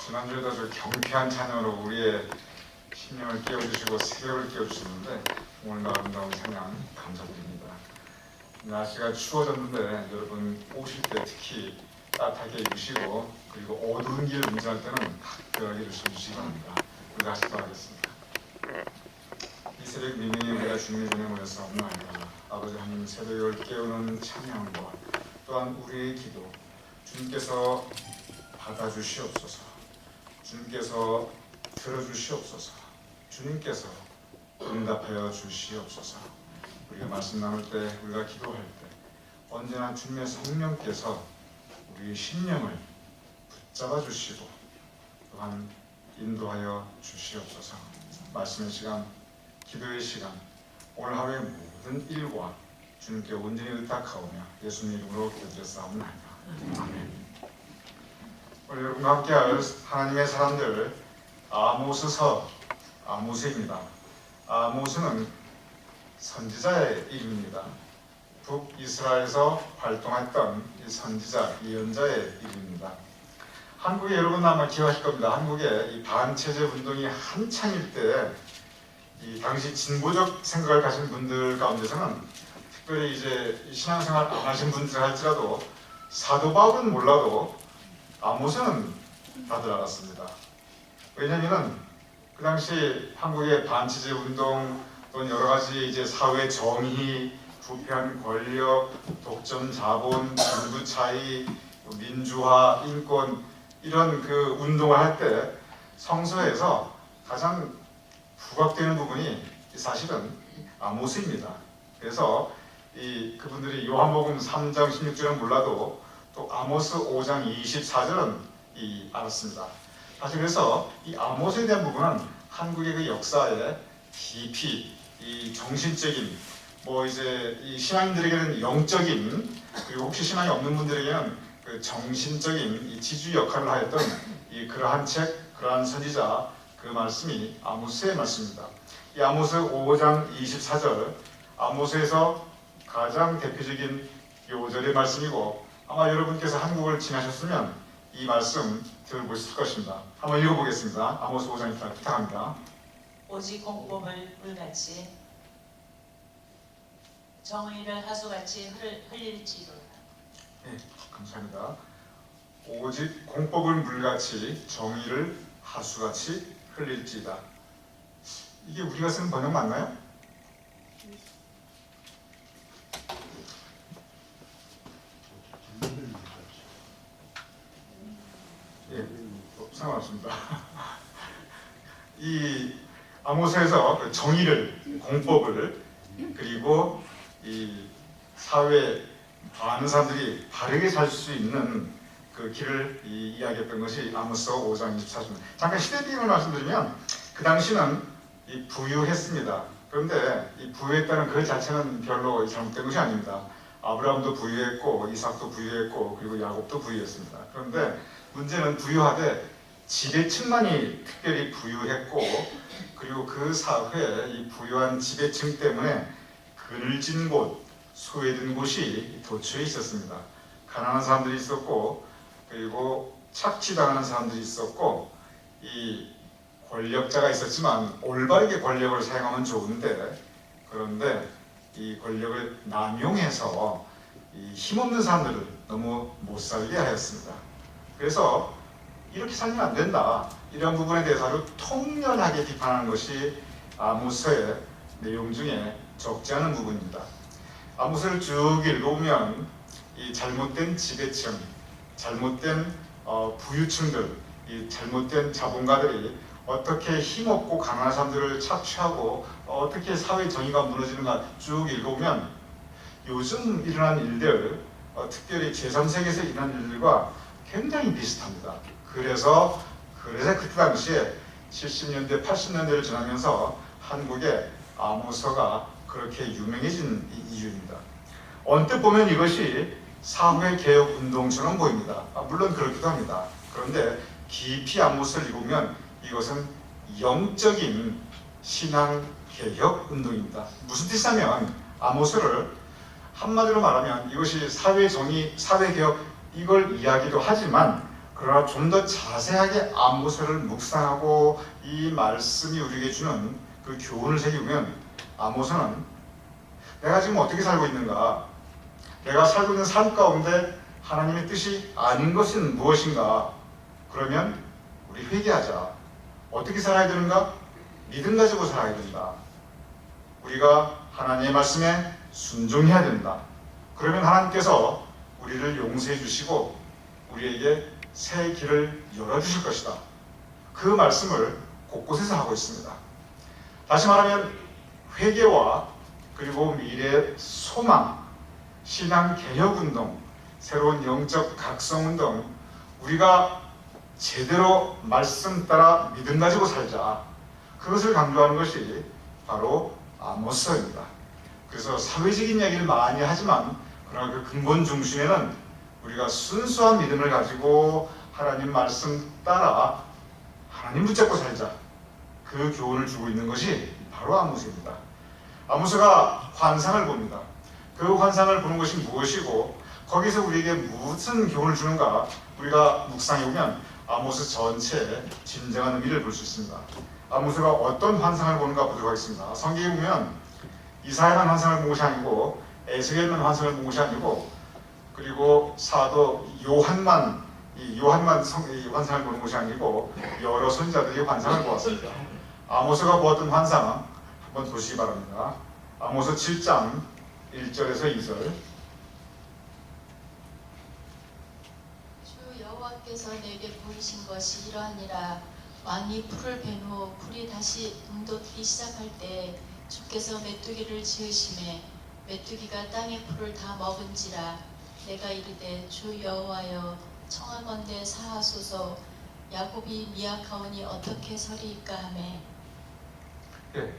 지난주에도 아주 경쾌한 찬양으로 우리의 심령을 깨워주시고 새벽을 깨워주셨는데 오늘 아름다운 찬양 감사드립니다. 날씨가 추워졌는데 여러분 오실 때 특히 따뜻하게 입으시고 그리고 어두운 길 운전할 때는 각별하게 조심해주시기 바랍니다. 우리 다시 기도하겠습니다. 이 새벽 미명에 우리가 주님의 전에 모였사옵나이다. 아버지 하나님 새벽을 깨우는 찬양과 또한 우리의 기도 주님께서 받아주시옵소서. 주님께서 들어주시옵소서. 주님께서 응답하여 주시옵소서. 우리가 말씀 나눌 때 우리가 기도할 때 언제나 주님의 성령께서 우리의 심령을 붙잡아 주시고 또한 인도하여 주시옵소서. 말씀의 시간, 기도의 시간, 오늘 하루의 모든 일과 주님께 온전히 의탁하오며 예수님 이름으로 기도드렸사옵나이다. 아멘. 우리 여러분과 함께할 하나님의 사람들 아모스서 아모스입니다. 아모스는 선지자의 이름입니다. 북이스라엘에서 활동했던 이 선지자, 예언자의 이름입니다. 한국에 여러분 아마 기억하실 겁니다. 한국의 이 반체제 운동이 한창일 때 이 당시 진보적 생각을 가진 분들 가운데서는 특별히 이제 신앙생활 안 하신 분들 할지라도 사도 바울은 몰라도 아모스는 다들 알았습니다. 왜냐하면 그 당시 한국의 반체제 운동 또는 여러 가지 이제 사회 정의, 부패한 권력, 독점 자본, 정부 차이, 민주화, 인권 이런 그 운동을 할 때 성서에서 가장 부각되는 부분이 사실은 아모스입니다. 그래서 그분들이 요한복음 3장 16절은 몰라도 또 아모스 5장 24절은 알았습니다. 사실 그래서 이 아모스에 대한 부분은 한국의 그 역사에 깊이 이 정신적인 뭐 이제 이 신앙인들에게는 영적인 그리고 혹시 신앙이 없는 분들에게는 그 정신적인 이 지주 역할을 하였던 이 그러한 책, 그러한 선지자 그 말씀이 아모스의 말씀입니다. 이 아모스 5장 24절 아모스에서 가장 대표적인 요절의 말씀이고 아마 여러분께서 한국을 지나셨으면 이 말씀 들어보셨을 것입니다. 한번 읽어보겠습니다. 아모스 5장 부탁합니다. 오직 공법을 물같이 정의를 하수같이 흘릴지로다. 네, 감사합니다. 오직 공법을 물같이 정의를 하수같이 흘릴지다. 이게 우리가 쓰는 번역 맞나요? 예, 상관없습니다. 이 아모스에서 그 정의를, 공법을 그리고 이 사회 많은 사람들이 바르게 살 수 있는 그 길을 이야기했던 것이 아모스 5장 24절. 잠깐 시대 배경을 말씀드리면 그 당시는 부유했습니다. 그런데 이 부유했다는 그 자체는 별로 잘못된 것이 아닙니다. 아브라함도 부유했고 이삭도 부유했고 그리고 야곱도 부유했습니다. 그런데 문제는 부유하되 지배층만이 특별히 부유했고 그리고 그 사회에 이 부유한 지배층 때문에 그늘진 곳, 소외된 곳이 도처에 있었습니다. 가난한 사람들이 있었고 그리고 착취당하는 사람들이 있었고 이 권력자가 있었지만 올바르게 권력을 사용하면 좋은데 그런데 이 권력을 남용해서 이 힘없는 사람들을 너무 못 살게 하였습니다. 그래서 이렇게 살면 안 된다. 이런 부분에 대해서 아주 통렬하게 비판하는 것이 아모스의 내용 중에 적지 않은 부분입니다. 아모스를 쭉 읽어보면 이 잘못된 지배층, 잘못된 부유층들, 이 잘못된 자본가들이 어떻게 힘없고 가난한 사람들을 착취하고 어떻게 사회 정의가 무너지는가 쭉 읽어보면 요즘 일어난 일들, 특별히 제3세계에서 일어난 일들과 굉장히 비슷합니다. 그래서 그때 당시에 70년대, 80년대를 지나면서 한국의 아모스가 그렇게 유명해진 이유입니다. 언뜻 보면 이것이 사회개혁운동처럼 보입니다. 물론 그렇기도 합니다. 그런데 깊이 아모스를 읽으면 이것은 영적인 신앙개혁운동입니다. 무슨 뜻이냐면 아모스를 한마디로 말하면 이것이 사회정의, 사회개혁 이걸 이야기도 하지만 그러나 좀 더 자세하게 아모스를 묵상하고 이 말씀이 우리에게 주는 그 교훈을 새기면 아모스는 내가 지금 어떻게 살고 있는가? 내가 살고 있는 삶 가운데 하나님의 뜻이 아닌 것은 무엇인가? 그러면 우리 회개하자. 어떻게 살아야 되는가? 믿음 가지고 살아야 된다. 우리가 하나님의 말씀에 순종해야 된다. 그러면 하나님께서 우리를 용서해 주시고 우리에게 새 길을 열어주실 것이다. 그 말씀을 곳곳에서 하고 있습니다. 다시 말하면 회개와 그리고 미래의 소망, 신앙 개혁운동, 새로운 영적 각성운동, 우리가 제대로 말씀 따라 믿음 가지고 살자. 그것을 강조하는 것이 바로 아모스입니다. 그래서 사회적인 이야기를 많이 하지만 그러나 그 근본 중심에는 우리가 순수한 믿음을 가지고 하나님 말씀 따라 하나님 붙잡고 살자. 그 교훈을 주고 있는 것이 바로 아모스입니다. 아모스가 환상을 봅니다. 그 환상을 보는 것이 무엇이고 거기서 우리에게 무슨 교훈을 주는가 우리가 묵상해보면 아모스 전체의 진정한 의미를 볼 수 있습니다. 아모스가 어떤 환상을 보는가 보도록 하겠습니다. 성경에 보면 이사야만 환상을 본 것이 아니고 에스겔만 환상을 본 것이 아니고 그리고 사도 요한만 이 환상을 보는 것이 아니고 여러 선지자들이 환상을 보았습니다. 아모스가 보았던 환상은 한번 보시기 바랍니다. 아모스 7장 1절에서 2절. 주 여호와께서 내게 보이신 것이 이러하니라. 왕이 풀을 벤 후 풀이 다시 움돋기 시작할 때 주께서 메뚜기를 지으심에 메뚜기가 땅의 풀을 다 먹은지라. 내가 이르되 주 여호와여 청하건대 사하소서. 야곱이 미약하오니 어떻게 서리이까 하매.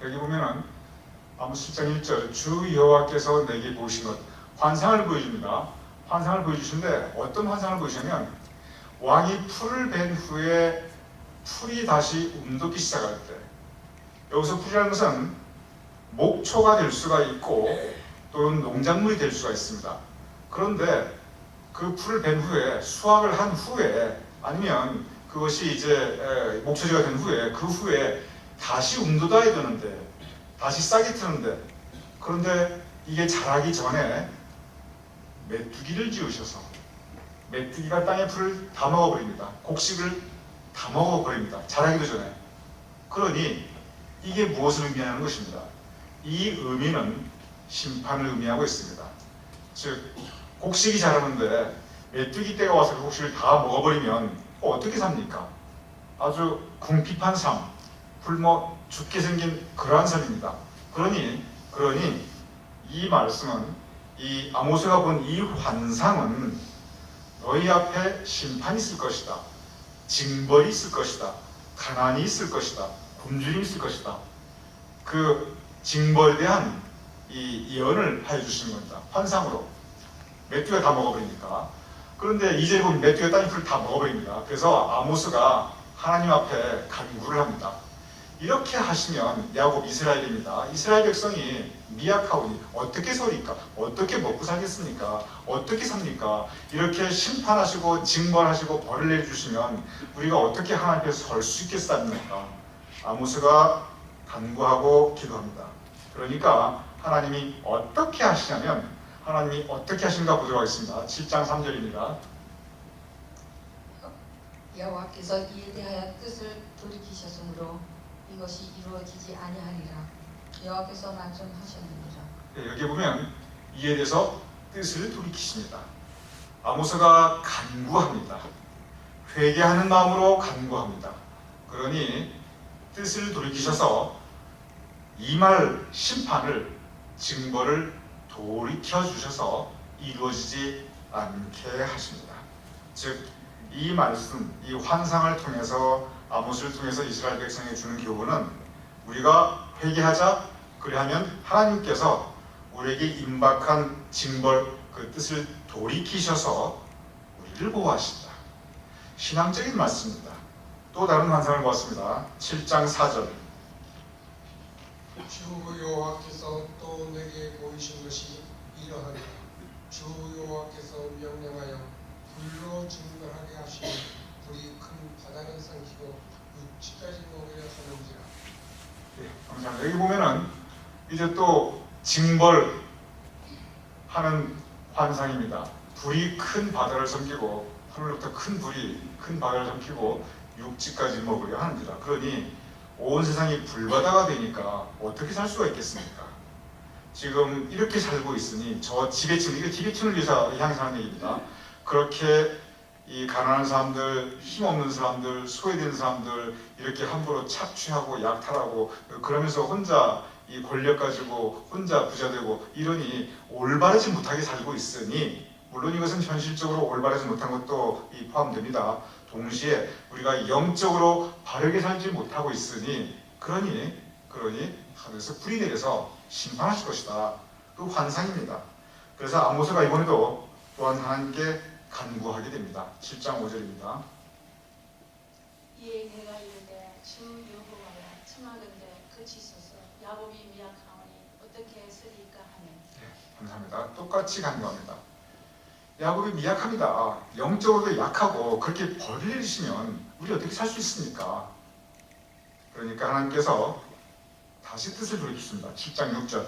여기 보면은 아모스 7장 1절 주 여호와께서 내게 보이신 것 환상을 보여줍니다. 환상을 보여주시는데 어떤 환상을 보이시냐면 왕이 풀을 벤 후에 풀이 다시 움돋기 시작할 때 여기서 풀이라는 것은 목초가 될 수가 있고 또는 농작물이 될 수가 있습니다. 그런데 그 풀을 벤 후에 수확을 한 후에 아니면 그것이 이제 목초지가 된 후에 그 후에 다시 움돋아야 되는데 다시 싹이 트는데 그런데 이게 자라기 전에 메뚜기를 지으셔서 메뚜기가 땅의 풀을 다 먹어버립니다. 곡식을 다 먹어버립니다. 자라기도 전에. 그러니 이게 무엇을 의미하는 것입니다. 이 의미는 심판을 의미하고 있습니다. 즉 곡식이 자라는데 메뚜기 떼가 와서 그 곡식을 다 먹어버리면 어떻게 삽니까? 아주 궁핍한 삶, 굶어 죽게 생긴 그러한 삶입니다. 그러니 이 말씀은 이 아모스가 본 이 환상은 너희 앞에 심판이 있을 것이다. 징벌이 있을 것이다. 가난이 있을 것이다. 굶주림이 있을 것이다. 그 징벌에 대한 이 예언을 해주시는 겁니다. 환상으로. 메뚜기가 다 먹어버리니까. 그런데 이제 보면 메뚜기가 땅의 풀을 다 먹어버립니다. 그래서 아모스가 하나님 앞에 간구를 합니다. 이렇게 하시면 야곱 이스라엘입니다. 이스라엘 백성이 미약하오니 어떻게 서리까? 어떻게 먹고 살겠습니까? 어떻게 삽니까? 이렇게 심판하시고 징벌하시고 벌을 내주시면 우리가 어떻게 하나님 앞에 설 수 있겠습니까? 아모스가 간구하고 기도합니다. 그러니까 하나님이 어떻게 하시냐면 하나님이 어떻게 하신가 보도록 하겠습니다. 7장 3절입니다. 여호와께서 이에 대하여 뜻을 돌이키셨으므로 이것이 이루어지지 아니하리라. 여호와께서 말씀하셨느니라. 여기 보면 이에 대해서 뜻을 돌이키십니다. 아모스가 간구합니다. 회개하는 마음으로 간구합니다. 그러니 뜻을 돌이키셔서 이 말 심판을 징벌을 돌이켜 주셔서 이루어지지 않게 하십니다. 즉 이 말씀, 이 환상을 통해서 아모스를 통해서 이스라엘 백성에 주는 교훈은 우리가 회개하자 그리하면 하나님께서 우리에게 임박한 징벌 그 뜻을 돌이키셔서 우리를 보호하신다. 신앙적인 말씀입니다. 또 다른 환상을 보았습니다. 7장 4절 주 여호와께서 또 내게 보이신 것이 이러하니라. 주 여호와께서 명령하여 불로 증거하게 하시니 여기 보면은 이제 또 징벌하는 환상입니다. 불이 큰 바다를 삼키고 하늘로부터 큰 불이 큰 바다를 삼키고 육지까지 먹으려 하는지라. 그러니 온 세상이 불바다가 되니까 어떻게 살 수가 있겠습니까? 지금 이렇게 살고 있으니 저 지배층, 이게 지배층을 위해서 향해서 하는 얘기입니다. 그렇게 이 가난한 사람들, 힘없는 사람들, 소외된 사람들 이렇게 함부로 착취하고 약탈하고 그러면서 혼자 이 권력 가지고 혼자 부자 되고 이러니 올바르지 못하게 살고 있으니, 물론 이것은 현실적으로 올바르지 못한 것도 포함됩니다. 동시에 우리가 영적으로 바르게 살지 못하고 있으니 그러니 하늘에서 불이 내려서 심판하실 것이다. 그 환상입니다. 그래서 아모스가 이번에도 또한 하나님께 간구하게 됩니다. 7장 5절입니다. 이에 내가 이르되 주 여호와야 청하건대 그치소서 야곱이 미약하오니 어떻게 했으리까 하네. 감사합니다. 똑같이 간구합니다. 야곱이 미약합니다. 영적으로도 약하고 그렇게 버리시면 우리 어떻게 살 수 있습니까? 그러니까 하나님께서 다시 뜻을 돌이키십니다. 7장 6절.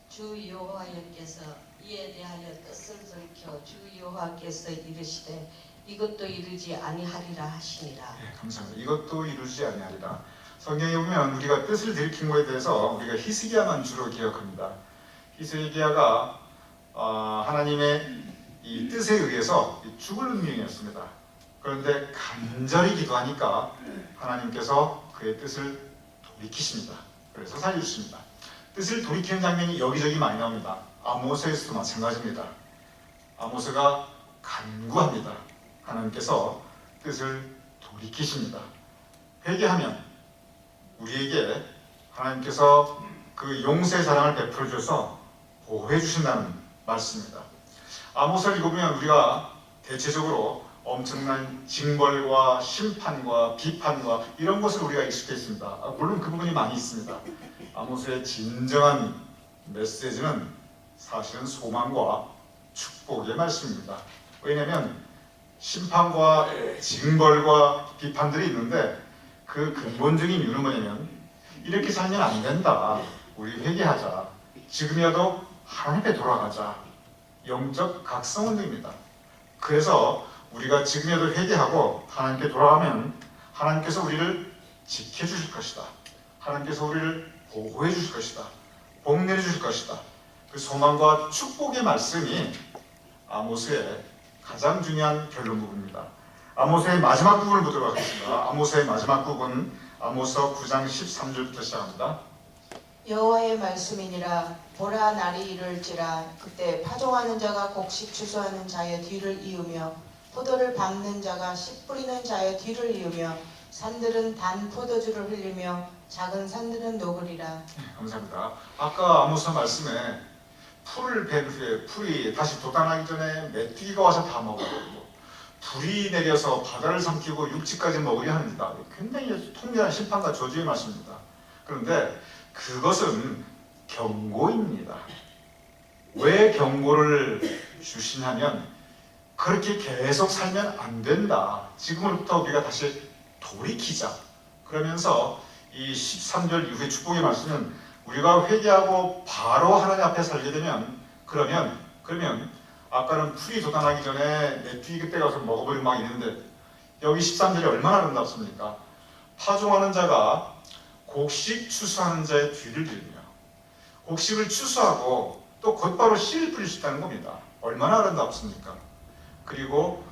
주 여호와께서 이에 대하여 뜻을 돌이켜 주 여호와께서 이르시되 이것도 이르지 아니하리라 하시니라. 네, 감사합니다. 이것도 이루지 아니하리라. 성경에 보면 우리가 뜻을 들킨 것에 대해서 우리가 히스기야만 주로 기억합니다. 히스기야가 하나님의 이 뜻에 의해서 죽을 운명이었습니다. 그런데 간절히 기도하니까 하나님께서 그의 뜻을 돌이키십니다. 그래서 살려주십니다. 뜻을 돌이키는 장면이 여기저기 많이 나옵니다. 아모스에서도 마찬가지입니다. 아모스가 간구합니다. 하나님께서 뜻을 돌이키십니다. 회개하면 우리에게 하나님께서 그 용서의 사랑을 베풀어 줘서 보호해 주신다는 말씀입니다. 아모스를 읽으면 우리가 대체적으로 엄청난 징벌과 심판과 비판과 이런 것을 우리가 익숙해 있습니다. 물론 그 부분이 많이 있습니다. 아모스의 진정한 메시지는 사실은 소망과 축복의 말씀입니다. 왜냐하면 심판과 징벌과 비판들이 있는데 그 근본적인 이유는 뭐냐면 이렇게 살면 안 된다. 우리 회개하자. 지금이라도 하나님 앞에 돌아가자. 영적 각성운동입니다. 그래서 우리가 지금이라도 회개하고 하나님께 돌아가면 하나님께서 우리를 지켜주실 것이다. 하나님께서 우리를 보호해 주실 것이다. 복 내려주실 것이다. 그 소망과 축복의 말씀이 아모스의 가장 중요한 결론 부분입니다. 아모스의 마지막 부분을 보도록 하겠습니다. 아모스의 마지막 부분, 아모스 9장 13절부터 시작합니다. 여호와의 말씀이니라. 보라, 날이 이를지라. 그때 파종하는 자가 곡식 추수하는 자의 뒤를 이으며 포도를 밟는 자가 씨 뿌리는 자의 뒤를 이으며 산들은 단 포도주를 흘리며 작은 산들은 녹으리라. 감사합니다. 아까 아모스 말씀에 풀을 벤 후에 풀이 다시 돋아나기 전에 메뚜기가 와서 다 먹어버리고 불이 내려서 바다를 삼키고 육지까지 먹으려 합니다. 굉장히 통렬한 심판과 저주의 말씀입니다. 그런데 그것은 경고입니다. 왜 경고를 주시냐면 그렇게 계속 살면 안 된다. 지금부터 우리가 다시 돌이키자. 그러면서 이 13절 이후의 축복의 말씀은 우리가 회개하고 바로 하나님 앞에 살게 되면 그러면 아까는 풀이 돋아나기 전에 메뚜기 그때 가서 먹어버리고 막 있는데 여기 13절이 얼마나 아름답습니까? 파종하는 자가 곡식 추수하는 자의 뒤를 이으며 곡식을 추수하고 또 곧바로 씨를 뿌릴 수 있다는 겁니다. 얼마나 아름답습니까? 그리고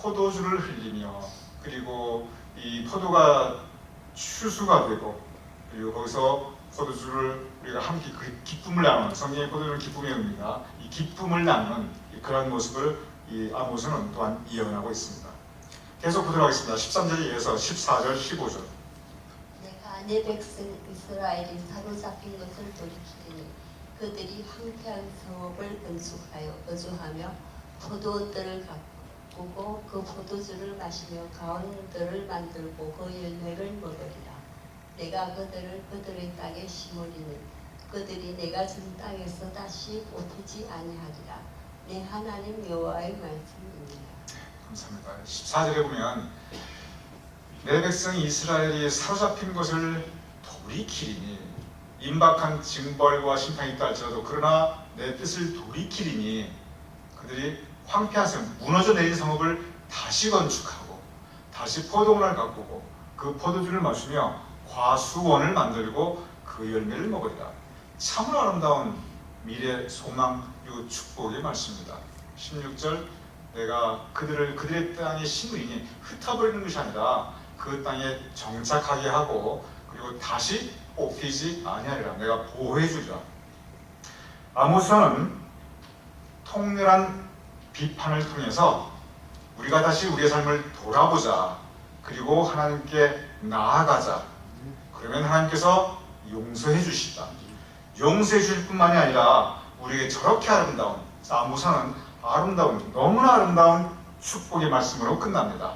포도주를 흘리며 그리고 이 포도가 추수가 되고 그리고 거기서 포도주를 우리가 함께 그 기쁨을 나누는, 성경의 포도주는 기쁨의 의미입니다. 이 기쁨을 나누는 그런 모습을 이 아모스는 또한 예언하고 있습니다. 계속 보도록 하겠습니다. 13절에 이어서 14절, 15절. 내가 내 백성 이스라엘이 사로잡힌 것을 돌이키리니 그들이 황폐한 성읍을 건축하며 포도들을 가꾸고 그 포도주를 마시며 가운들을 만들고 그 열매를 먹으리라. 내가 그들의 땅에 심으리니 그들이 내가 준 땅에서 다시 뽑히지 아니하리라. 내 하나님 여호와의 말씀입니다. 감사합니다. 14절에 보면 내 백성 이스라엘이 사로잡힌 것을 돌이키리니 임박한 징벌과 심판이 있다 할지라도 그러나 내 뜻을 돌이키리니 그들이 황폐한 성, 무너져 내린 성읍을 다시 건축하고 다시 포도원을 가꾸고 그 포도주를 마시며 과수원을 만들고 그 열매를 먹으리라. 참으로 아름다운 미래 소망 그리고 축복의 말씀입니다. 16절 내가 그들의 땅에 심으리니 흩어버리는 것이 아니라 그 땅에 정착하게 하고 그리고 다시 뽑히지 아니하리라. 내가 보호해 주리라. 아모스는 통렬한 비판을 통해서 우리가 다시 우리의 삶을 돌아보자. 그리고 하나님께 나아가자. 그러면 하나님께서 용서해 주시다. 용서해 주실 뿐만이 아니라 우리에게 저렇게 아름다운 아모스는 아름다운 너무나 아름다운 축복의 말씀으로 끝납니다.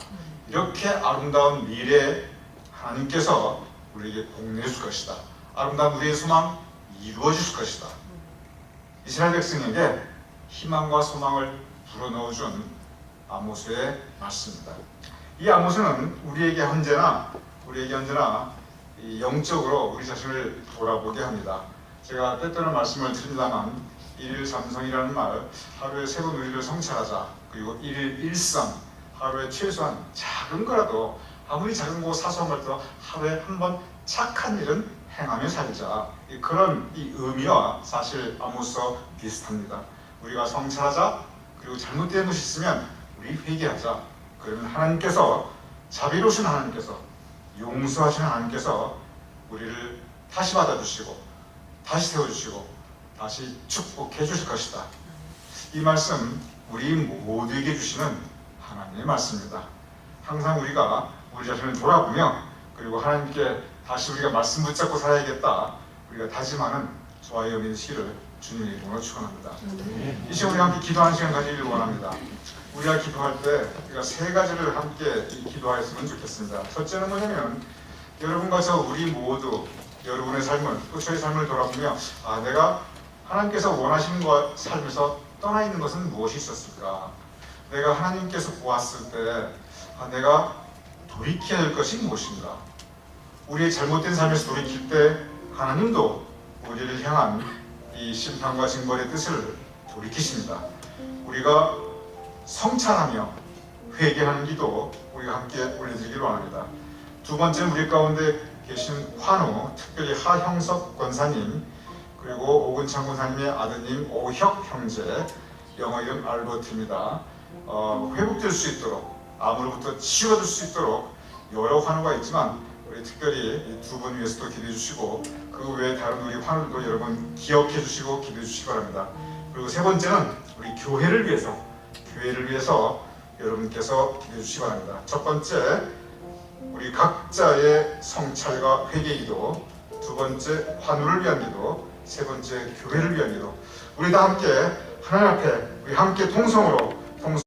이렇게 아름다운 미래에 하나님께서 우리에게 복내줄 것이다. 아름다운 우리의 소망 이루어질 것이다. 이스라엘 백성에게 희망과 소망을 불어넣어준 아모스의 말씀입니다. 이 아모스는 우리에게 언제나 이 영적으로 우리 자신을 돌아보게 합니다. 제가 때때로 말씀을 드립니다만 일일 삼성이라는 말, 하루에 3번 우리를 성찰하자. 그리고 일일 일상, 하루에 최소한 작은 거라도 아무리 작은 거 사소한 것도 하루에 한 번 착한 일은 행하며 살자. 그런 이 의미와 사실 아모스와 비슷합니다. 우리가 성찰하자. 그리고 잘못된 것이 있으면 우리 회개하자. 그러면 하나님께서 자비로우신 하나님께서 용서하시는 하나님께서 우리를 다시 받아주시고 다시 세워주시고 다시 축복해 주실 것이다. 이 말씀 우리 모두에게 주시는 하나님의 말씀입니다. 항상 우리가 우리 자신을 돌아보며 그리고 하나님께 다시 우리가 말씀 붙잡고 살아야겠다. 우리가 다짐하는 저와 여러분의 시기를 주님의 이름으로 축원합니다. 이 시간 우리 함께 기도하는 시간 가지기를 원합니다. 우리가 기도할 때 우리가 3가지를 함께 기도하였으면 좋겠습니다. 첫째는 뭐냐면 여러분과 저 우리 모두 여러분의 삶을 또 저의 삶을 돌아보며 내가 하나님께서 원하시는 것 삶에서 떠나 있는 것은 무엇이 있었을까? 내가 하나님께서 보았을 때 내가 돌이켜야 할 것이 무엇인가? 우리의 잘못된 삶에서 돌이킬 때 하나님도 우리를 향한 이 심판과 징벌의 뜻을 돌이키십니다. 우리가 성찰하며 회개하는 기도 우리가 함께 올려드리기를 원합니다. 두 번째는 우리 가운데 계신 환우, 특별히 하형석 권사님, 그리고 오근창 권사님의 아드님 오혁 형제, 영어 이름 알버트입니다. 회복될 수 있도록, 암으로부터 치유받을 수 있도록 여러 환우가 있지만 우리 특별히 이 두 분 위해서도 기도해 주시고 그 외에 다른 우리 환우도 여러분 기억해 주시고 기도해 주시기 바랍니다. 그리고 세 번째는 우리 교회를 위해서 여러분께서 기도해 주시기 바랍니다. 첫 번째, 우리 각자의 성찰과 회개 기도, 두 번째 환우를 위한 기도, 세 번째 교회를 위한 기도. 우리 다 함께 하나님 앞에 우리 함께 통성으로